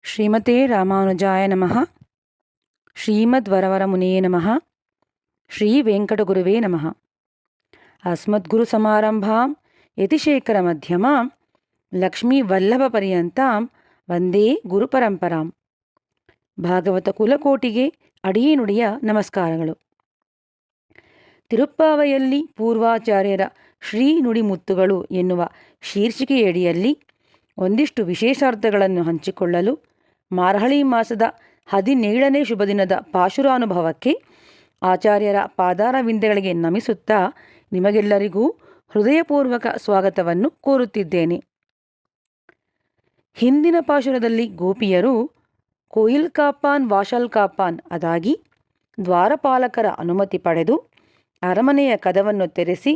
ಶ್ರೀಮತೆ ರಾಮಾನುಜಾಯ ನಮಃ. ಶ್ರೀಮದ್ವರವರಮುನಿಯೇ ನಮಃ. ಶ್ರೀ ವೆಂಕಟಗುರುವೇ ನಮಃ. ಅಸ್ಮದ್ಗುರುಸಮಾರಂಭಾಂ ಯತಿಶೇಖರಮಧ್ಯಮಾಂ ಲಕ್ಷ್ಮೀವಲ್ಲಭಪರ್ಯಂತಾಂ ವಂದೇ ಗುರುಪರಂಪರಾಂ. ಭಾಗವತ ಕುಲಕೋಟಿಗೆ ಅಡಿಯನುಡಿಯ ನಮಸ್ಕಾರಗಳು. ತಿರುಪ್ಪಾವಯಲ್ಲಿ ಪೂರ್ವಾಚಾರ್ಯರ ಶ್ರೀ ನುಡಿಮುತ್ತುಗಳು ಎನ್ನುವ ಶೀರ್ಷಿಕೆಯಡಿಯಲ್ಲಿ ಒಂದಿಷ್ಟು ವಿಶೇಷಾರ್ಥಗಳನ್ನು ಹಂಚಿಕೊಳ್ಳಲು ಮಾರ್ಹಳಿ ಮಾಸದ 17ನೇ ಶುಭದಿನದ ಪಾಶುರಾನುಭವಕ್ಕೆ ಆಚಾರ್ಯರ ಪಾದಾರವಿಂದಗಳಿಗೆ ನಮಿಸುತ್ತಾ ನಿಮಗೆಲ್ಲರಿಗೂ ಹೃದಯಪೂರ್ವಕ ಸ್ವಾಗತವನ್ನು ಕೋರುತ್ತಿದ್ದೇನೆ. ಹಿಂದಿನ ಪಾಶುರದಲ್ಲಿ ಗೋಪಿಯರು ಕೋಯಿಲ್ ಕಾಪಾನ್ ವಾಶಲ್ ಕಾಪಾನ್ ಅದಾಗಿ ದ್ವಾರಪಾಲಕರ ಅನುಮತಿ ಪಡೆದು ಅರಮನೆಯ ಕದವನ್ನು ತೆರೆಸಿ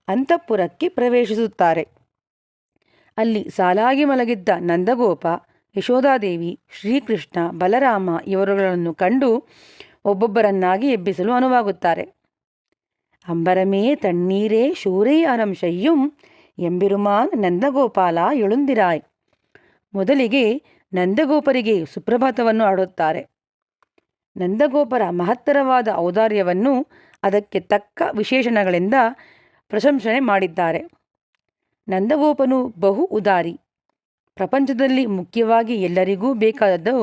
ಅಂತಃಪುರಕ್ಕೆ ಪ್ರವೇಶಿಸುತ್ತಾರೆ. ಅಲ್ಲಿ ಸಾಲಾಗಿ ಮಲಗಿದ್ದ ನಂದಗೋಪ, ಯಶೋಧಾದೇವಿ, ಶ್ರೀಕೃಷ್ಣ, ಬಲರಾಮ ಇವರುಗಳನ್ನು ಕಂಡು ಒಬ್ಬೊಬ್ಬರನ್ನಾಗಿ ಎಬ್ಬಿಸಲು ಅನುವಾಗುತ್ತಾರೆ. ಅಂಬರಮೇ ತಣ್ಣೀರೇ ಶೂರೇ ಅರಂ ಶಯ್ಯುಂ ಎಂಬಿರುಮಾನ್ ನಂದಗೋಪಾಲ ಎಳುಂದಿರಾಯ್. ಮೊದಲಿಗೆ ನಂದಗೋಪರಿಗೆ ಸುಪ್ರಭಾತವನ್ನು ಆಡುತ್ತಾರೆ. ನಂದಗೋಪರ ಮಹತ್ತರವಾದ ಔದಾರ್ಯವನ್ನು ಅದಕ್ಕೆ ತಕ್ಕ ವಿಶೇಷಣಗಳಿಂದ ಪ್ರಶಂಸನೆ ಮಾಡಿದ್ದಾರೆ. ನಂದಗೋಪನು ಬಹು ಉದಾರಿ. ಪ್ರಪಂಚದಲ್ಲಿ ಮುಖ್ಯವಾಗಿ ಎಲ್ಲರಿಗೂ ಬೇಕಾದದ್ದು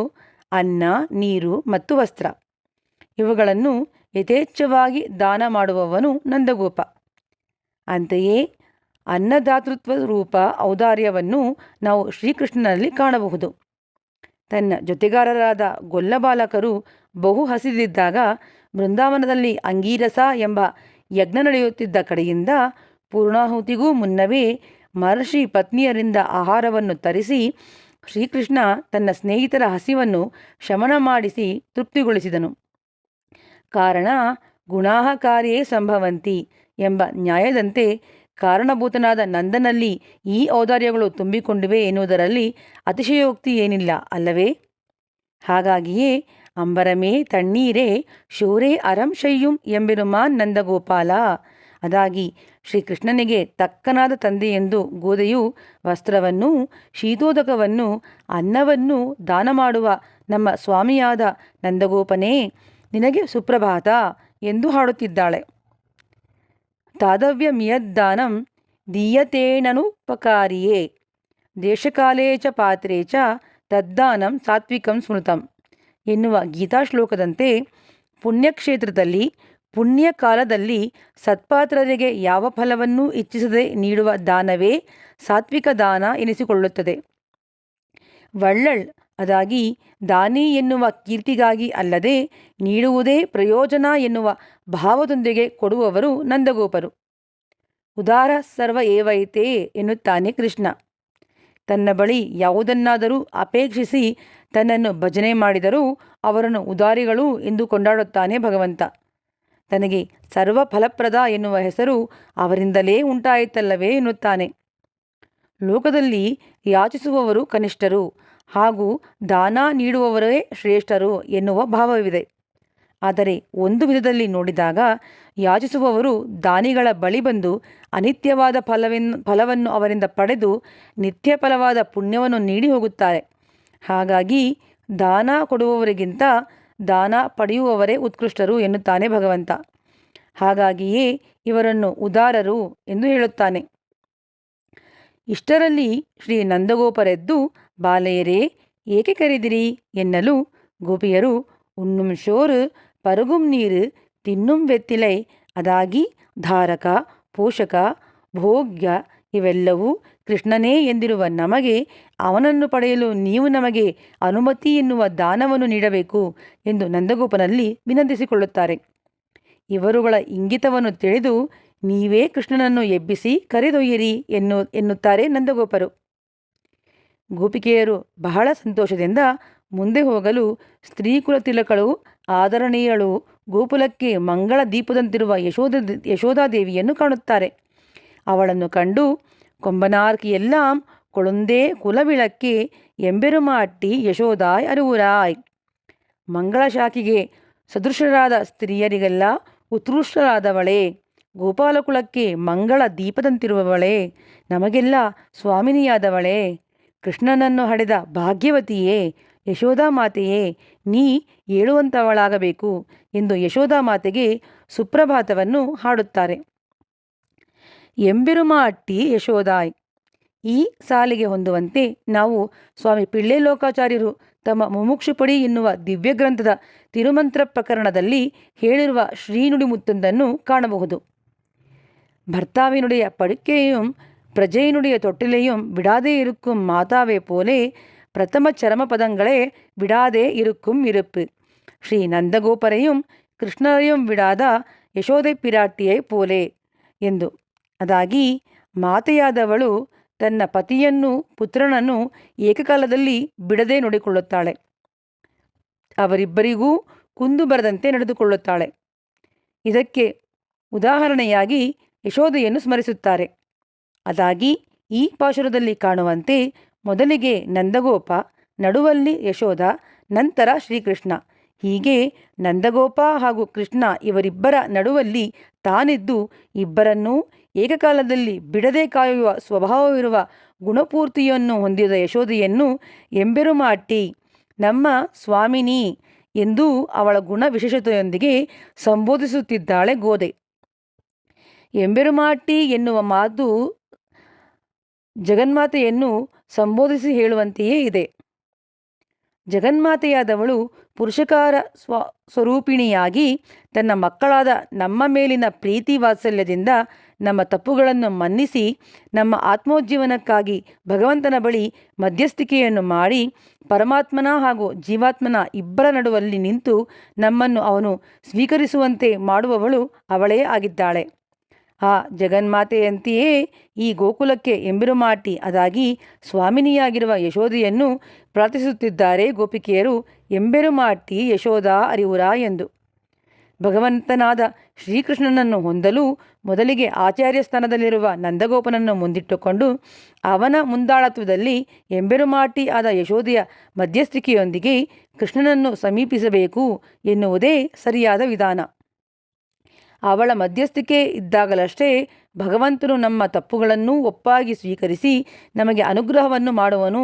ಅನ್ನ, ನೀರು ಮತ್ತು ವಸ್ತ್ರ. ಇವುಗಳನ್ನು ಯಥೇಚ್ಛವಾಗಿ ದಾನ ಮಾಡುವವನು ನಂದಗೋಪ. ಅಂತೆಯೇ ಅನ್ನದಾತೃತ್ವ ರೂಪ ಔದಾರ್ಯವನ್ನು ನಾವು ಶ್ರೀಕೃಷ್ಣನಲ್ಲಿ ಕಾಣಬಹುದು. ತನ್ನ ಜೊತೆಗಾರರಾದ ಗೊಲ್ಲಬಾಲಕರು ಬಹು ಹಸಿದಿದ್ದಾಗ ಬೃಂದಾವನದಲ್ಲಿ ಅಂಗೀರಸ ಎಂಬ ಯಜ್ಞ ನಡೆಯುತ್ತಿದ್ದ ಕಡೆಯಿಂದ ಪೂರ್ಣಾಹುತಿಗೂ ಮುನ್ನವೇ ಮಹರ್ಷಿ ಪತ್ನಿಯರಿಂದ ಆಹಾರವನ್ನು ತರಿಸಿ ಶ್ರೀಕೃಷ್ಣ ತನ್ನ ಸ್ನೇಹಿತರ ಹಸಿವನ್ನು ಶಮನ ಮಾಡಿಸಿ ತೃಪ್ತಿಗೊಳಿಸಿದನು. ಕಾರಣ ಗುಣಾಃ ಕಾರ್ಯೇ ಸಂಭವಂತಿ ಎಂಬ ನ್ಯಾಯದಂತೆ ಕಾರಣಭೂತನಾದ ನಂದನಲ್ಲಿ ಈ ಔದಾರ್ಯಗಳು ತುಂಬಿಕೊಂಡಿವೆ ಎನ್ನುವುದರಲ್ಲಿ ಅತಿಶಯೋಕ್ತಿ ಏನಿಲ್ಲ ಅಲ್ಲವೇ? ಹಾಗಾಗಿಯೇ ಅಂಬರಮೇ ತಣ್ಣೀರೇ ಶೂರೇ ಅರಂ ಶಯ್ಯುಂ ಎಂಬಿರುಮಾನ್ ನಂದಗೋಪಾಲ ಅದಾಗಿ ಶ್ರೀಕೃಷ್ಣನಿಗೆ ತಕ್ಕನಾದ ತಂದೆಯೆಂದು ಗೋದೆಯು ವಸ್ತ್ರವನ್ನು, ಶೀತೋದಕವನ್ನು, ಅನ್ನವನ್ನು ದಾನ ಮಾಡುವ ನಮ್ಮ ಸ್ವಾಮಿಯಾದ ನಂದಗೋಪನೇ ನಿನಗೆ ಸುಪ್ರಭಾತ ಎಂದು ಹಾಡುತ್ತಿದ್ದಾಳೆ. ತಾದವ್ಯಮಿಯದ್ದಾನಂ ದೀಯತೇನನುಪಕಾರಿಯೇ ದೇಶಕಾಲೇ ಚ ಪಾತ್ರೇ ಚ ತದ್ದಾನಂ ಸಾತ್ವಿಕಂ ಸ್ಮೃತಂ ಎನ್ನುವ ಗೀತಾಶ್ಲೋಕದಂತೆ ಪುಣ್ಯಕ್ಷೇತ್ರದಲ್ಲಿ ಪುಣ್ಯ ಕಾಲದಲ್ಲಿ ಸತ್ಪಾತ್ರರಿಗೆ ಯಾವ ಫಲವನ್ನೂ ಇಚ್ಛಿಸದೆ ನೀಡುವ ದಾನವೇ ಸಾತ್ವಿಕ ದಾನ ಎನಿಸಿಕೊಳ್ಳುತ್ತದೆ. ವಳ್ಳಳ್ ಅದಾಗಿ ದಾನಿ ಎನ್ನುವ ಕೀರ್ತಿಗಾಗಿ ಅಲ್ಲದೆ ನೀಡುವುದೇ ಪ್ರಯೋಜನ ಎನ್ನುವ ಭಾವದೊಂದಿಗೆ ಕೊಡುವವರು ನಂದಗೋಪರು. ಉದಾರ ಸರ್ವ ಏವೈತೆ ಎನ್ನುತ್ತಾನೆ ಕೃಷ್ಣ. ತನ್ನ ಬಳಿ ಯಾವುದನ್ನಾದರೂ ಅಪೇಕ್ಷಿಸಿ ತನ್ನನ್ನು ಭಜನೆ ಮಾಡಿದರೂ ಅವರನ್ನು ಉದಾರಿಗಳು ಎಂದು ಕೊಂಡಾಡುತ್ತಾನೆ ಭಗವಂತ. ತನಗೆ ಸರ್ವ ಫಲಪ್ರದ ಎನ್ನುವ ಹೆಸರು ಅವರಿಂದಲೇ ಉಂಟಾಯಿತಲ್ಲವೇ ಎನ್ನುತ್ತಾನೆ. ಲೋಕದಲ್ಲಿ ಯಾಚಿಸುವವರು ಕನಿಷ್ಠರು ಹಾಗೂ ದಾನ ನೀಡುವವರೇ ಶ್ರೇಷ್ಠರು ಎನ್ನುವ ಭಾವವಿದೆ. ಆದರೆ ಒಂದು ವಿಧದಲ್ಲಿ ನೋಡಿದಾಗ ಯಾಚಿಸುವವರು ದಾನಿಗಳ ಬಳಿ ಬಂದು ಅನಿತ್ಯವಾದ ಫಲವನ್ನು ಅವರಿಂದ ಪಡೆದು ನಿತ್ಯ ಫಲವಾದ ಪುಣ್ಯವನ್ನು ನೀಡಿ ಹೋಗುತ್ತಾರೆ. ಹಾಗಾಗಿ ದಾನ ಕೊಡುವವರಿಗಿಂತ ದಾನ ಪಡೆಯುವವರೇ ಉತ್ಕೃಷ್ಟರು ಎನ್ನುತ್ತಾನೆ ಭಗವಂತ. ಹಾಗಾಗಿಯೇ ಇವರನ್ನು ಉದಾರರು ಎಂದು ಹೇಳುತ್ತಾನೆ. ಇಷ್ಟರಲ್ಲಿ ಶ್ರೀ ನಂದಗೋಪರೆದ್ದು ಬಾಲೆಯರೇ ಏಕೆ ಕರೆದಿರಿ ಎನ್ನಲು ಗೋಪಿಯರು ಉಣ್ಣುಂ ಶೋರು ಪರುಗುಂ ನೀರು ತಿನ್ನುಂ ವೆತ್ತಿಲೈ ಅದಾಗಿ ಧಾರಕ, ಪೋಷಕ, ಭೋಗ್ಯ ಇವೆಲ್ಲವೂ ಕೃಷ್ಣನೇ ಎಂದಿರುವ ನಮಗೆ ಅವನನ್ನು ಪಡೆಯಲು ನೀವು ನಮಗೆ ಅನುಮತಿ ಎನ್ನುವ ದಾನವನ್ನು ನೀಡಬೇಕು ಎಂದು ನಂದಗೋಪನಲ್ಲಿ ವಿನಂತಿಸಿಕೊಳ್ಳುತ್ತಾರೆ. ಇವರುಗಳ ಇಂಗಿತವನ್ನು ತಿಳಿದು ನೀವೇ ಕೃಷ್ಣನನ್ನು ಎಬ್ಬಿಸಿ ಕರೆದೊಯ್ಯಿರಿ ಎನ್ನುತ್ತಾರೆ ನಂದಗೋಪರು. ಗೋಪಿಕೆಯರು ಬಹಳ ಸಂತೋಷದಿಂದ ಮುಂದೆ ಹೋಗಲು ಸ್ತ್ರೀಕುಲ ತಿಲಕಳು ಆದರಣೀಯಳು ಗೋಕುಲಕ್ಕೆ ಮಂಗಳ ದೀಪದಂತಿರುವ ಯಶೋಧಾದೇವಿಯನ್ನು ಕಾಣುತ್ತಾರೆ. ಅವಳನ್ನು ಕಂಡು ಕೊಂಬನಾರ್ಕಿಯೆல்லாம் ಕೊಳುಂದೇ ಕುಲವಿಳಕ್ಕೆ ಎಂಬೆರುಮಾಟ್ಟಿ ಯಶೋದಾಯ್ ಅರುವುರಾಯ್. ಮಂಗಳ ಶಾಖೆಗೆ ಸದೃಶರಾದ ಸ್ತ್ರೀಯರಿಗೆಲ್ಲ ಉತ್ಕೃಷ್ಟರಾದವಳೇ, ಗೋಪಾಲಕುಲಕ್ಕೆ ಮಂಗಳ ದೀಪದಂತಿರುವವಳೇ, ನಮಗೆಲ್ಲ ಸ್ವಾಮಿನಿಯಾದವಳೇ, ಕೃಷ್ಣನನ್ನು ಹಡೆದ ಭಾಗ್ಯವತಿಯೇ ಯಶೋಧಾಮಾತೆಯೇ, ನೀ ಏಳುವಂಥವಳಾಗಬೇಕು ಎಂದು ಯಶೋಧಾಮಾತೆಗೆ ಸುಪ್ರಭಾತವನ್ನು ಹಾಡುತ್ತಾರೆ. ಎಂಬೆರುಮ ಅಟ್ಟಿ ಯಶೋದಾಯ್. ಈ ಸಾಲಿಗೆ ಹೊಂದುವಂತೆ ನಾವು ಸ್ವಾಮಿ ಪಿಳ್ಳೆ ಲೋಕಾಚಾರ್ಯರು ತಮ್ಮ ಮುಮುಕ್ಷುಪಡಿ ಎನ್ನುವ ದಿವ್ಯಗ್ರಂಥದ ತಿರುಮಂತ್ರ ಪ್ರಕರಣದಲ್ಲಿ ಹೇಳಿರುವ ಶ್ರೀನುಡಿಮುತ್ತೊಂದನ್ನು ಕಾಣಬಹುದು. ಭರ್ತಾವಿನುடைய ಪಡುಕೆಯು ಪ್ರಜೆயினுடைய தொட்டிலையும் விடாதே இருக்கும் மாதாவே போலே பிரதம சரம பதங்களே விடாதே இருக்கும் இருப்பு. ஸ்ரீ நந்தಗೋಪரையும் ಕೃಷ್ಣரையும் விடாದ ಯಶೋದೆ ಪಿರಾಟಿಯೇ ಪೋಲೆ ಎಂದು. ಅದಾಗಿ ಮಾತೆಯಾದವಳು ತನ್ನ ಪತಿಯನ್ನು ಪುತ್ರನನ್ನು ಏಕಕಾಲದಲ್ಲಿ ಬಿಡದೆ ನೋಡಿಕೊಳ್ಳುತ್ತಾಳೆ. ಅವರಿಬ್ಬರಿಗೂ ಕುಂದು ಬರದಂತೆ ನಡೆದುಕೊಳ್ಳುತ್ತಾಳೆ. ಇದಕ್ಕೆ ಉದಾಹರಣೆಯಾಗಿ ಯಶೋದೆಯನ್ನು ಸ್ಮರಿಸುತ್ತಾರೆ. ಅದಾಗಿ ಈ ಪಾಶುರದಲ್ಲಿ ಕಾಣುವಂತೆ ಮೊದಲಿಗೆ ನಂದಗೋಪ, ನಡುವಲ್ಲಿ ಯಶೋಧ, ನಂತರ ಶ್ರೀಕೃಷ್ಣ. ಹೀಗೆ ನಂದಗೋಪ ಹಾಗೂ ಕೃಷ್ಣ ಇವರಿಬ್ಬರ ನಡುವಲ್ಲಿ ತಾನಿದ್ದು ಇಬ್ಬರನ್ನೂ ಏಕಕಾಲದಲ್ಲಿ ಬಿಡದೆ ಕಾಯುವ ಸ್ವಭಾವವಿರುವ ಗುಣಪೂರ್ತಿಯನ್ನು ಹೊಂದಿದ ಯಶೋದೆಯನ್ನು ಎಂಬೆರುಮ ಅಟ್ಟಿ, ನಮ್ಮ ಸ್ವಾಮಿನಿ ಎಂದು ಅವಳ ಗುಣ ವಿಶೇಷತೆಯೊಂದಿಗೆ ಸಂಬೋಧಿಸುತ್ತಿದ್ದಾಳೆ ಗೋದೆ. ಎಂಬೆರುಮ ಅಟ್ಟಿ ಎನ್ನುವ ಮಾತು ಜಗನ್ಮಾತೆಯನ್ನು ಸಂಬೋಧಿಸಿ ಹೇಳುವಂತೆಯೇ ಇದೆ. ಜಗನ್ಮಾತೆಯಾದವಳು ಪುರುಷಕಾರ ಸ್ವರೂಪಿಣಿಯಾಗಿ ತನ್ನ ಮಕ್ಕಳಾದ ನಮ್ಮ ಮೇಲಿನ ಪ್ರೀತಿ ವಾತ್ಸಲ್ಯದಿಂದ ನಮ್ಮ ತಪ್ಪುಗಳನ್ನು ಮನ್ನಿಸಿ ನಮ್ಮ ಆತ್ಮೋಜ್ಜೀವನಕ್ಕಾಗಿ ಭಗವಂತನ ಬಳಿ ಮಧ್ಯಸ್ಥಿಕೆಯನ್ನು ಮಾಡಿ ಪರಮಾತ್ಮನ ಹಾಗೂ ಜೀವಾತ್ಮನ ಇಬ್ಬರ ನಡುವಲ್ಲಿ ನಿಂತು ನಮ್ಮನ್ನು ಅವನು ಸ್ವೀಕರಿಸುವಂತೆ ಮಾಡುವವಳು ಅವಳೇ ಆಗಿದ್ದಾಳೆ. ಆ ಜಗನ್ಮಾತೆಯಂತೆಯೇ ಈ ಗೋಕುಲಕ್ಕೆ ಎಂಬೆರುಮ ಅಟ್ಟಿ, ಅದಾಗಿ ಸ್ವಾಮಿನಿಯಾಗಿರುವ ಯಶೋದೆಯನ್ನು ಪ್ರಾರ್ಥಿಸುತ್ತಿದ್ದಾರೆ ಗೋಪಿಕೆಯರು, ಎಂಬೆರುಮ ಅಟ್ಟಿ ಯಶೋದಾ ಅರಿವುರ ಎಂದು. ಭಗವಂತನಾದ ಶ್ರೀಕೃಷ್ಣನನ್ನು ಹೊಂದಲು ಮೊದಲಿಗೆ ಆಚಾರ್ಯ ಸ್ಥಾನದಲ್ಲಿರುವ ನಂದಗೋಪನನ್ನು ಮುಂದಿಟ್ಟುಕೊಂಡು ಅವನ ಮುಂದಾಳತ್ವದಲ್ಲಿ ಎಂಬೆರುಮ ಅಟ್ಟಿ ಆದ ಯಶೋದೆಯ ಮಧ್ಯಸ್ಥಿಕೆಯೊಂದಿಗೆ ಕೃಷ್ಣನನ್ನು ಸಮೀಪಿಸಬೇಕು ಎನ್ನುವುದೇ ಸರಿಯಾದ ವಿಧಾನ. ಅವಳ ಮಧ್ಯಸ್ಥಿಕೆ ಇದ್ದಾಗಲಷ್ಟೇ ಭಗವಂತನು ನಮ್ಮ ತಪ್ಪುಗಳನ್ನೂ ಒಪ್ಪಾಗಿ ಸ್ವೀಕರಿಸಿ ನಮಗೆ ಅನುಗ್ರಹವನ್ನು ಮಾಡುವನು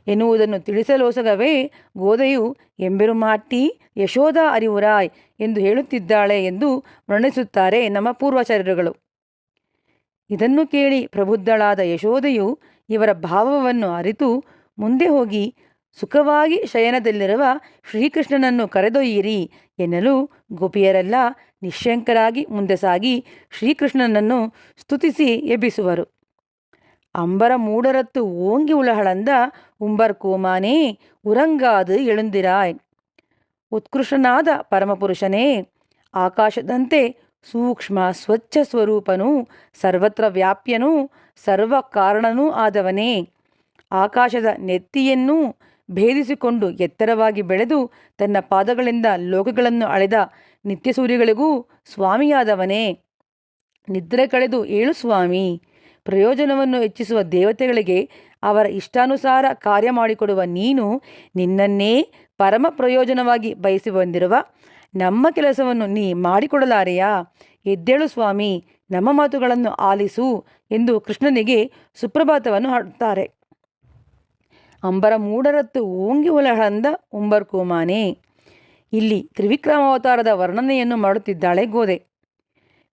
ಎನ್ನುವುದನ್ನು ತಿಳಿಸಲೋಸಗವೇ ಗೋದೆಯು ಎಂಬೆರುಮ ಅಟ್ಟಿ ಯಶೋಧ ಅರಿವುರಾಯ್ ಎಂದು ಹೇಳುತ್ತಿದ್ದಾಳೆ ಎಂದು ವರ್ಣಿಸುತ್ತಾರೆ ನಮ್ಮ ಪೂರ್ವಾಚಾರ್ಯರುಗಳು. ಇದನ್ನು ಕೇಳಿ ಪ್ರಬುದ್ಧಳಾದ ಯಶೋದೆಯು ಇವರ ಭಾವವನ್ನು ಅರಿತು ಮುಂದೆ ಹೋಗಿ ಸುಖವಾಗಿ ಶಯನದಲ್ಲಿರುವ ಶ್ರೀಕೃಷ್ಣನನ್ನು ಕರೆದೊಯ್ಯಿರಿ ಎನ್ನಲು ಗೋಪಿಯರೆಲ್ಲ ನಿಶ್ಶಂಕರಾಗಿ ಮುಂದೆ ಸಾಗಿ ಶ್ರೀಕೃಷ್ಣನನ್ನು ಸ್ತುತಿಸಿ ಎಬ್ಬಿಸುವರು. ಅಂಬರ ಮೂಡರತ್ತು ಓಂಗಿ ಉಳಹಳಂದ ಉಂಬರ್ ಕೋಮಾನೇ ಉರಂಗಾದು ಎಳುಂದಿರಾಯ್. ಉತ್ಕೃಷ್ಟನಾದ ಪರಮಪುರುಷನೇ, ಆಕಾಶದಂತೆ ಸೂಕ್ಷ್ಮ ಸ್ವಚ್ಛ ಸ್ವರೂಪನೂ ಸರ್ವತ್ರ ವ್ಯಾಪ್ಯನೂ ಸರ್ವ ಕಾರಣನೂ ಆದವನೇ, ಆಕಾಶದ ನೆತ್ತಿಯನ್ನೂ ಭೇದಿಸಿಕೊಂಡು ಎತ್ತರವಾಗಿ ಬೆಳೆದು ತನ್ನ ಪಾದಗಳಿಂದ ಲೋಕಗಳನ್ನು ಅಳೆದ ನಿತ್ಯಸೂರ್ಯಗಳಿಗೂ ಸ್ವಾಮಿಯಾದವನೇ, ನಿದ್ರೆ ಕಳೆದು ಏಳು ಸ್ವಾಮಿ, ಪ್ರಯೋಜನವನ್ನು ಹೆಚ್ಚಿಸುವ ದೇವತೆಗಳಿಗೆ ಅವರ ಇಷ್ಟಾನುಸಾರ ಕಾರ್ಯ ಮಾಡಿಕೊಡುವ ನೀನು ನಿನ್ನನ್ನೇ ಪರಮ ಪ್ರಯೋಜನವಾಗಿ ಬಯಸಿ ಬಂದಿರುವ ನಮ್ಮ ಕೆಲಸವನ್ನು ನೀ ಮಾಡಿಕೊಡಲಾರೆಯಾ? ಎದ್ದೇಳು ಸ್ವಾಮಿ, ನಮ್ಮ ಮಾತುಗಳನ್ನು ಆಲಿಸು ಎಂದು ಕೃಷ್ಣನಿಗೆ ಸುಪ್ರಭಾತವನ್ನು ಹಾಡುತ್ತಾರೆ. ಅಂಬರ ಮೂಡರತ್ತು ಓಂಗಿ ಒಲಹಳಂದ ಉಂಬರ್ ಕೋಮಾನೆ. ಇಲ್ಲಿ ತ್ರಿವಿಕ್ರಮಾವತಾರದ ವರ್ಣನೆಯನ್ನು ಮಾಡುತ್ತಿದ್ದಾಳೆ ಗೋದೆ.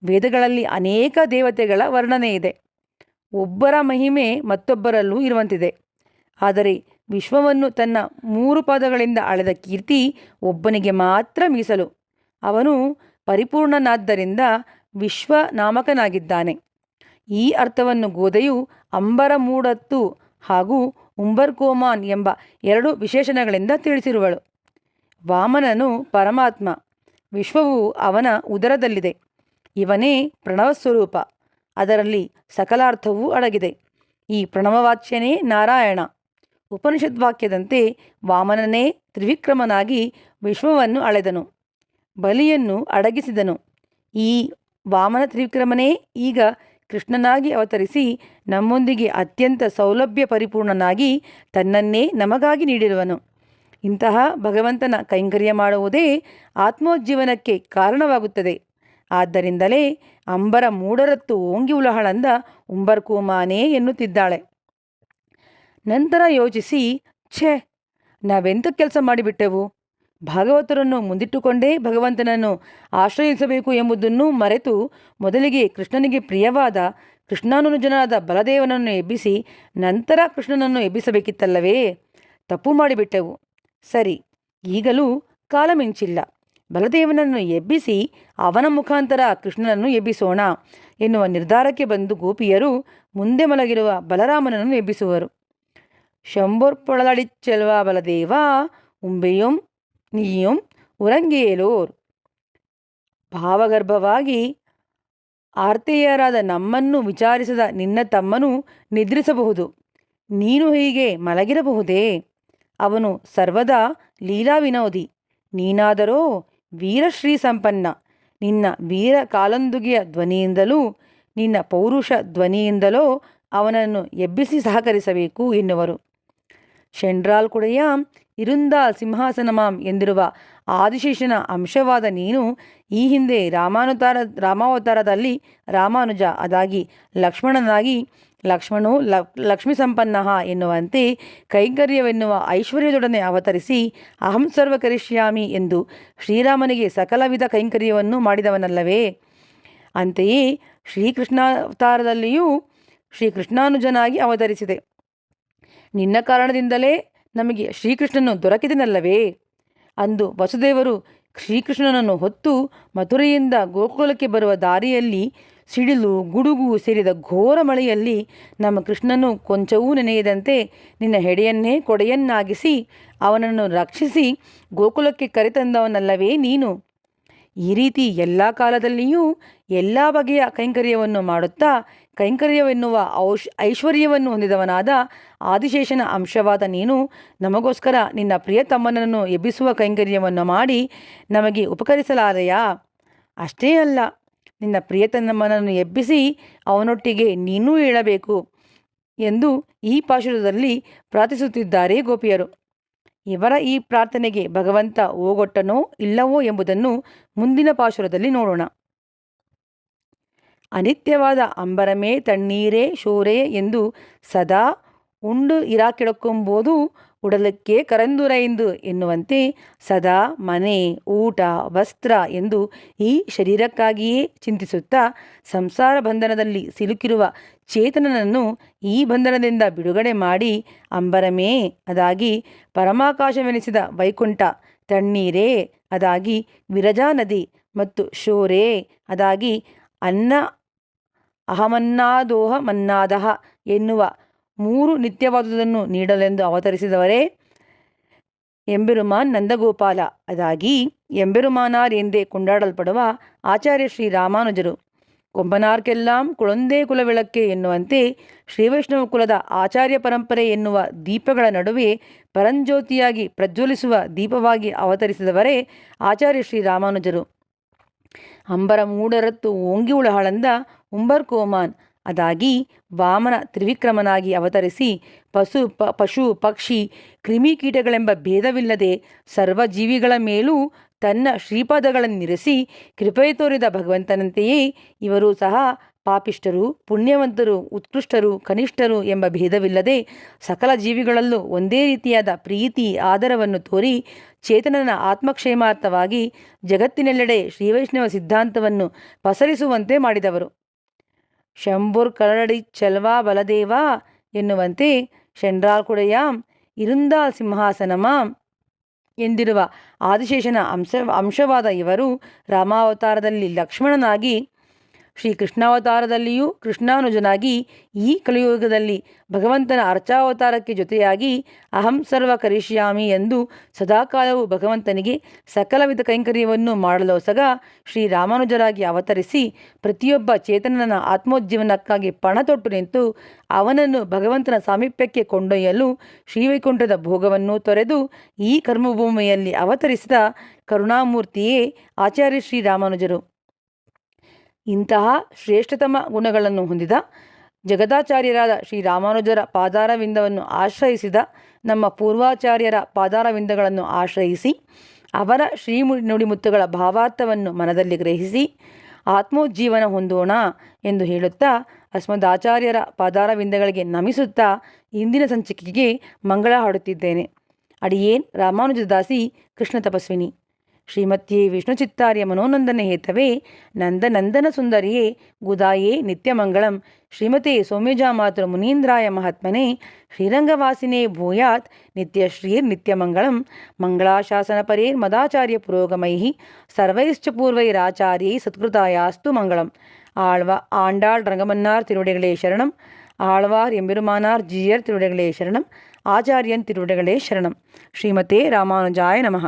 ವೇದಗಳಲ್ಲಿ ಅನೇಕ ದೇವತೆಗಳ ವರ್ಣನೆ ಇದೆ. ಒಬ್ಬರ ಮಹಿಮೆ ಮತ್ತೊಬ್ಬರಲ್ಲೂ ಇರುವಂತಿದೆ. ಆದರೆ ವಿಶ್ವವನ್ನು ತನ್ನ 3 ಪಾದಗಳಿಂದ ಅಳೆದ ಕೀರ್ತಿ ಒಬ್ಬನಿಗೆ ಮಾತ್ರ ಮೀಸಲು. ಅವನು ಪರಿಪೂರ್ಣನಾದ್ದರಿಂದ ವಿಶ್ವನಾಮಕನಾಗಿದ್ದಾನೆ. ಈ ಅರ್ಥವನ್ನು ಗೋದೆಯು ಅಂಬರ ಮೂಡತ್ತು ಹಾಗೂ ಉಂಬರ್ ಕೋಮಾನ್ ಎಂಬ 2 ವಿಶೇಷಣಗಳಿಂದ ತಿಳಿಸಿರುವಳು. ವಾಮನನು ಪರಮಾತ್ಮ, ವಿಶ್ವವು ಅವನ ಉದರದಲ್ಲಿದೆ. ಇವನೇ ಪ್ರಣವಸ್ವರೂಪ, ಅದರಲ್ಲಿ ಸಕಲಾರ್ಥವೂ ಅಡಗಿದೆ. ಈ ಪ್ರಣವವಾಚ್ಯನೇ ನಾರಾಯಣ. ಉಪನಿಷದ್ವಾಕ್ಯದಂತೆ ವಾಮನನೇ ತ್ರಿವಿಕ್ರಮನಾಗಿ ವಿಶ್ವವನ್ನು ಅಳೆದನು, ಬಲಿಯನ್ನು ಅಡಗಿಸಿದನು. ಈ ವಾಮನ ತ್ರಿವಿಕ್ರಮನೇ ಈಗ ಕೃಷ್ಣನಾಗಿ ಅವತರಿಸಿ ನಮ್ಮೊಂದಿಗೆ ಅತ್ಯಂತ ಸೌಲಭ್ಯ ಪರಿಪೂರ್ಣನಾಗಿ ತನ್ನನ್ನೇ ನಮಗಾಗಿ ನೀಡಿರುವನು. ಇಂತಹ ಭಗವಂತನ ಕೈಂಕರ್ಯ ಮಾಡುವುದೇ ಆತ್ಮೋಜ್ಜೀವನಕ್ಕೆ ಕಾರಣವಾಗುತ್ತದೆ. ಆದ್ದರಿಂದಲೇ ಅಂಬರ ಮೂಡರತ್ತು ಓಂಗಿ ಉಳಹಳಂದ ಉಂಬರ್ ಕೋಮಾನೇ ಎನ್ನುತ್ತಿದ್ದಾಳೆ. ನಂತರ ಯೋಚಿಸಿ, ಛೆ, ನಾವೆಂಥ ಕೆಲಸ ಮಾಡಿಬಿಟ್ಟೆವು? ಭಾಗವತರನ್ನು ಮುಂದಿಟ್ಟುಕೊಂಡೇ ಭಗವಂತನನ್ನು ಆಶ್ರಯಿಸಬೇಕು ಎಂಬುದನ್ನು ಮರೆತು ಮೊದಲಿಗೆ ಕೃಷ್ಣನಿಗೆ ಪ್ರಿಯವಾದ ಕೃಷ್ಣಾನುಜನಾದ ಬಲದೇವನನ್ನು ಎಬ್ಬಿಸಿ ನಂತರ ಕೃಷ್ಣನನ್ನು ಎಬ್ಬಿಸಬೇಕಿತ್ತಲ್ಲವೇ? ತಪ್ಪು ಮಾಡಿಬಿಟ್ಟೆವು. ಸರಿ, ಈಗಲೂ ಕಾಲ ಮಿಂಚಿಲ್ಲ. ಬಲದೇವನನ್ನು ಎಬ್ಬಿಸಿ ಅವನ ಮುಖಾಂತರ ಕೃಷ್ಣನನ್ನು ಎಬ್ಬಿಸೋಣ ಎನ್ನುವ ನಿರ್ಧಾರಕ್ಕೆ ಬಂದು ಗೋಪಿಯರು ಮುಂದೆ ಮಲಗಿರುವ ಬಲರಾಮನನ್ನು ಎಬ್ಬಿಸುವರು. ಶಂಭೊರ್ಪೊಳಲಡಿಚ್ಚೆಲ್ವ ಬಲದೇವ ಉಂಬೆಯೊಂ ನೀಯೊಂ ಉರಂಗೇಲೋರ್. ಭಾವಗರ್ಭವಾಗಿ ಆರ್ತೆಯರಾದ ನಮ್ಮನ್ನು ವಿಚಾರಿಸದ ನಿನ್ನ ತಮ್ಮನು ನಿದ್ರಿಸಬಹುದು, ನೀನು ಹೀಗೆ ಮಲಗಿರಬಹುದೇ? ಅವನು ಸರ್ವದಾ ಲೀಲಾ ವಿನೋದಿ. ನೀನಾದರೋ ವೀರಶ್ರೀ ಸಂಪನ್ನ. ನಿನ್ನ ವೀರ ಕಾಲಂದುಗೆಯ ಧ್ವನಿಯಿಂದಲೂ ನಿನ್ನ ಪೌರುಷ ಧ್ವನಿಯಿಂದಲೋ ಅವನನ್ನು ಎಬ್ಬಿಸಿ ಸಹಕರಿಸಬೇಕು ಎನ್ನುವರು. ಶೆಂಡ್ರಾಲ್ ಕುಡೆಯಾಂ ಇರುಂದಾಲ್ ಸಿಂಹಾಸನಮಾಂ ಎಂದಿರುವ ಆದಿಶೇಷನ ಅಂಶವಾದ ನೀನು ಈ ಹಿಂದೆ ರಾಮಾವತಾರದಲ್ಲಿ ರಾಮಾನುಜ, ಅದಾಗಿ ಲಕ್ಷ್ಮಣನಾಗಿ ಲಕ್ಷ್ಮಣೋ ಲಕ್ಷ್ಮೀ ಸಂಪನ್ನ ಎನ್ನುವಂತೆ ಕೈಂಕರ್ಯವೆನ್ನುವ ಐಶ್ವರ್ಯದೊಡನೆ ಅವತರಿಸಿ ಅಹಂ ಸರ್ವ ಕರಿಷ್ಯಾಮಿ ಎಂದು ಶ್ರೀರಾಮನಿಗೆ ಸಕಲವಿಧ ಕೈಂಕರ್ಯವನ್ನು ಮಾಡಿದವನಲ್ಲವೇ? ಅಂತೆಯೇ ಶ್ರೀಕೃಷ್ಣಾವತಾರದಲ್ಲಿಯೂ ಶ್ರೀಕೃಷ್ಣಾನುಜನಾಗಿ ಅವತರಿಸಿದೆ. ನಿನ್ನ ಕಾರಣದಿಂದಲೇ ನಮಗೆ ಶ್ರೀಕೃಷ್ಣನು ದೊರಕಿದನಲ್ಲವೇ? ಅಂದು ವಸುದೇವರು ಶ್ರೀಕೃಷ್ಣನನ್ನು ಹೊತ್ತು ಮಥುರೆಯಿಂದ ಗೋಕುಲಕ್ಕೆ ಬರುವ ದಾರಿಯಲ್ಲಿ ಸಿಡಿಲು ಗುಡುಗು ಸೇರಿದ ಘೋರ ಮಳೆಯಲ್ಲಿ ನಮ್ಮ ಕೃಷ್ಣನು ಕೊಂಚವೂ ನೆನೆಯದಂತೆ ನಿನ್ನ ಹೆಡೆಯನ್ನೇ ಕೊಡೆಯನ್ನಾಗಿಸಿ ಅವನನ್ನು ರಕ್ಷಿಸಿ ಗೋಕುಲಕ್ಕೆ ಕರೆತಂದವನಲ್ಲವೇ ನೀನು? ಈ ರೀತಿ ಎಲ್ಲ ಕಾಲದಲ್ಲಿಯೂ ಎಲ್ಲ ಬಗೆಯ ಕೈಂಕರ್ಯವನ್ನು ಮಾಡುತ್ತಾ ಕೈಂಕರ್ಯವೆನ್ನುವ ಐಶ್ವರ್ಯವನ್ನು ಹೊಂದಿದವನಾದ ಆದಿಶೇಷನ ಅಂಶವಾದ ನೀನು ನಮಗೋಸ್ಕರ ನಿನ್ನ ಪ್ರಿಯತಮ್ಮನನ್ನು ಎಬ್ಬಿಸುವ ಕೈಂಕರ್ಯವನ್ನು ಮಾಡಿ ನಮಗೆ ಉಪಕರಿಸಲಾರೆಯಾ? ಅಷ್ಟೇ ಅಲ್ಲ, ನಿನ್ನ ಪ್ರಿಯತಮ್ಮನನ್ನು ಎಬ್ಬಿಸಿ ಅವನೊಟ್ಟಿಗೆ ನೀನೂ ಏಳಬೇಕು ಎಂದು ಈ ಪಾಶುರದಲ್ಲಿ ಪ್ರಾರ್ಥಿಸುತ್ತಿದ್ದಾರೆ ಗೋಪಿಯರು. ಇವರ ಈ ಪ್ರಾರ್ಥನೆಗೆ ಭಗವಂತ ಓಗೊಟ್ಟನೋ ಇಲ್ಲವೋ ಎಂಬುದನ್ನು ಮುಂದಿನ ಪಾಶುರದಲ್ಲಿ ನೋಡೋಣ. ಅನಿತ್ಯವಾದ ಅಂಬರಮೇ ತಣ್ಣೀರೇ ಶೋರೆ ಎಂದು ಸದಾ ಉಂಡು ಇರಾಕಿಡಕೊಂಬೋದು ಉಡಲಕ್ಕೆ ಕರಂದುರೈಂದು ಎನ್ನುವಂತೆ ಸದಾ ಮನೆ, ಊಟ, ವಸ್ತ್ರ ಎಂದು ಈ ಶರೀರಕ್ಕಾಗಿಯೇ ಚಿಂತಿಸುತ್ತಾ ಸಂಸಾರ ಬಂಧನದಲ್ಲಿ ಸಿಲುಕಿರುವ ಚೇತನನನ್ನು ಈ ಬಂಧನದಿಂದ ಬಿಡುಗಡೆ ಮಾಡಿ ಅಂಬರಮೇ ಅದಾಗಿ ಪರಮಾಕಾಶವೆನಿಸಿದ ವೈಕುಂಠ, ತಣ್ಣೀರೇ ಅದಾಗಿ ವಿರಜಾ ನದಿ ಮತ್ತು ಶೋರೇ ಅದಾಗಿ ಅನ್ನ ಅಹಮನ್ನಾದೋಹಮನ್ನಾದಹ ಎನ್ನುವ ಮೂರು ನಿತ್ಯವಾದುದನ್ನು ನೀಡಲೆಂದು ಅವತರಿಸಿದವರೇ ಎಂಬೆರುಮಾನ್ ನಂದಗೋಪಾಲ, ಅದಾಗಿ ಎಂಬೆರುಮಾನಾರ್ ಎಂದೇ ಕೊಂಡಾಡಲ್ಪಡುವ ಆಚಾರ್ಯ ಶ್ರೀ ರಾಮಾನುಜರು. ಕೊಂಬನಾರ್ಕೆಲ್ಲಾಂ ಕುಳೊಂದೇ ಕುಲವಿಳಕ್ಕೆ ಎನ್ನುವಂತೆ ಶ್ರೀವೈಷ್ಣವ ಕುಲದ ಆಚಾರ್ಯ ಪರಂಪರೆ ಎನ್ನುವ ದೀಪಗಳ ನಡುವೆ ಪರಂಜ್ಯೋತಿಯಾಗಿ ಪ್ರಜ್ವಲಿಸುವ ದೀಪವಾಗಿ ಅವತರಿಸಿದವರೇ ಆಚಾರ್ಯ ಶ್ರೀ ರಾಮಾನುಜರು. ಅಂಬರ ಮೂಡರತ್ತು ಓಂಗಿ ಉಳಹಳಂದ ಉಂಬರ್ಕೋಮಾನ್ ಅದಾಗಿ ವಾಮನ ತ್ರಿವಿಕ್ರಮನಾಗಿ ಅವತರಿಸಿ ಪಶು ಪಕ್ಷಿ ಕ್ರಿಮಿಕೀಟಗಳೆಂಬ ಭೇದವಿಲ್ಲದೆ ಸರ್ವ ಜೀವಿಗಳ ಮೇಲೂ ತನ್ನ ಶ್ರೀಪಾದಗಳನ್ನಿರಿಸಿ ಕೃಪೆ ತೋರಿದ ಭಗವಂತನಂತೆಯೇ ಇವರೂ ಸಹ ಪಾಪಿಷ್ಠರು, ಪುಣ್ಯವಂತರು, ಉತ್ಕೃಷ್ಟರು, ಕನಿಷ್ಠರು ಎಂಬ ಭೇದವಿಲ್ಲದೆ ಸಕಲ ಜೀವಿಗಳಲ್ಲೂ ಒಂದೇ ರೀತಿಯಾದ ಪ್ರೀತಿ ಆದರವನ್ನು ತೋರಿ ಚೇತನನ ಆತ್ಮಕ್ಷೇಮಾರ್ಥವಾಗಿ ಜಗತ್ತಿನೆಲ್ಲೆಡೆ ಶ್ರೀವೈಷ್ಣವ ಸಿದ್ಧಾಂತವನ್ನು ಪಸರಿಸುವಂತೆ ಮಾಡಿದವರು. ಶಂಭುರ್ ಕರಡಿಚ್ಚೆಲ್ವಾ ಬಲದೇವ ಎನ್ನುವಂತೆ ಶೆಂಡ್ರಾಲ್ ಕುಡೆಯಾಂ ಇರುಂದಾಲ್ ಸಿಂಹಾಸನಮಾಂ ಎಂದಿರುವ ಆದಿಶೇಷನ ಅಂಶವಾದ ಇವರು ರಾಮಾವತಾರದಲ್ಲಿ ಲಕ್ಷ್ಮಣನಾಗಿ ಶ್ರೀಕೃಷ್ಣಾವತಾರದಲ್ಲಿಯೂ ಕೃಷ್ಣಾನುಜನಾಗಿ ಈ ಕಲಿಯುಗದಲ್ಲಿ ಭಗವಂತನ ಅರ್ಚಾವತಾರಕ್ಕೆ ಜೊತೆಯಾಗಿ ಅಹಂ ಸರ್ವ ಕರಿಷ್ಯಾಮಿ ಎಂದು ಸದಾಕಾಲವೂ ಭಗವಂತನಿಗೆ ಸಕಲವಿಧ ಕೈಂಕರ್ಯವನ್ನು ಮಾಡಲೋಸಗ ಶ್ರೀರಾಮಾನುಜರಾಗಿ ಅವತರಿಸಿ ಪ್ರತಿಯೊಬ್ಬ ಚೇತನನ ಆತ್ಮೋಜ್ಜೀವನಕ್ಕಾಗಿ ಪಣ ತೊಟ್ಟು ನಿಂತು ಅವನನ್ನು ಭಗವಂತನ ಸಾಮೀಪ್ಯಕ್ಕೆ ಕೊಂಡೊಯ್ಯಲು ಶ್ರೀವೈಕುಂಠದ ಭೋಗವನ್ನು ತೊರೆದು ಈ ಕರ್ಮಭೂಮಿಯಲ್ಲಿ ಅವತರಿಸಿದ ಕರುಣಾಮೂರ್ತಿಯೇ ಆಚಾರ್ಯ ಶ್ರೀರಾಮಾನುಜರು. ಇಂತಹ ಶ್ರೇಷ್ಠತಮ ಗುಣಗಳನ್ನು ಹೊಂದಿದ ಜಗದಾಚಾರ್ಯರಾದ ಶ್ರೀರಾಮಾನುಜರ ಪಾದಾರವಿಂದವನ್ನು ಆಶ್ರಯಿಸಿದ ನಮ್ಮ ಪೂರ್ವಾಚಾರ್ಯರ ಪಾದಾರವಿಂದಗಳನ್ನು ಆಶ್ರಯಿಸಿ ಅವರ ನುಡಿಮುತ್ತುಗಳ ಭಾವಾರ್ಥವನ್ನು ಮನದಲ್ಲಿ ಗ್ರಹಿಸಿ ಆತ್ಮೋಜ್ಜೀವನ ಹೊಂದೋಣ ಎಂದು ಹೇಳುತ್ತಾ ಅಸ್ಮದಾಚಾರ್ಯರ ಪಾದಾರವಿಂದಗಳಿಗೆ ನಮಿಸುತ್ತಾ ಇಂದಿನ ಸಂಚಿಕೆಗೆ ಮಂಗಳ ಹಾಡುತ್ತಿದ್ದೇನೆ. ಅಡಿಯೇನ್ ರಾಮಾನುಜದಾಸಿ ಕೃಷ್ಣ ತಪಸ್ವಿನಿ. ಶ್ರೀಮತ್ಯೇ ವಿಷ್ಣುಚಿತ್ತಾರ್ಯ ಮನೋನಂದನ ಹೇತವೇ ನಂದನಂದನ ಸುಂದರಿಯೇ ಗುದಾಯೇ ನಿತ್ಯಮಂಗಳಂ ಶ್ರೀಮತೆ ಸೌಮ್ಯಜಾಮಾತೃ ಮುನೀಂದ್ರಾಯ ಮಹಾತ್ಮನೆ ಶ್ರೀರಂಗವಾಸಿನೇ ಭೂಯಾತ್ ನಿತ್ಯಶ್ರೀರ್ನಿತ್ಯಮಂಗಳಂ ಮಂಗಳಾಶಾಸನಪರೇರ್ಮದಾಚಾರ್ಯ ಪುರೋಗಮೈಃ ಸರ್ವೈಶ್ಚ ಪೂರ್ವೈರಾಚಾರ್ಯೈ ಸತ್ಕೃತಾಯಾಸ್ತು ಮಂಗಳಂ. ஆண்டாள் ரங்கமன்னார் திருவடிகளே சரணம். ஆழ்வார் எம்பெருமானார் ஜீயர் திருவடிகளே சரணம். ஆச்சாரியன் திருவடிகளே சரணம். ஸ்ரீமதே ராமானுஜாய நமஹ.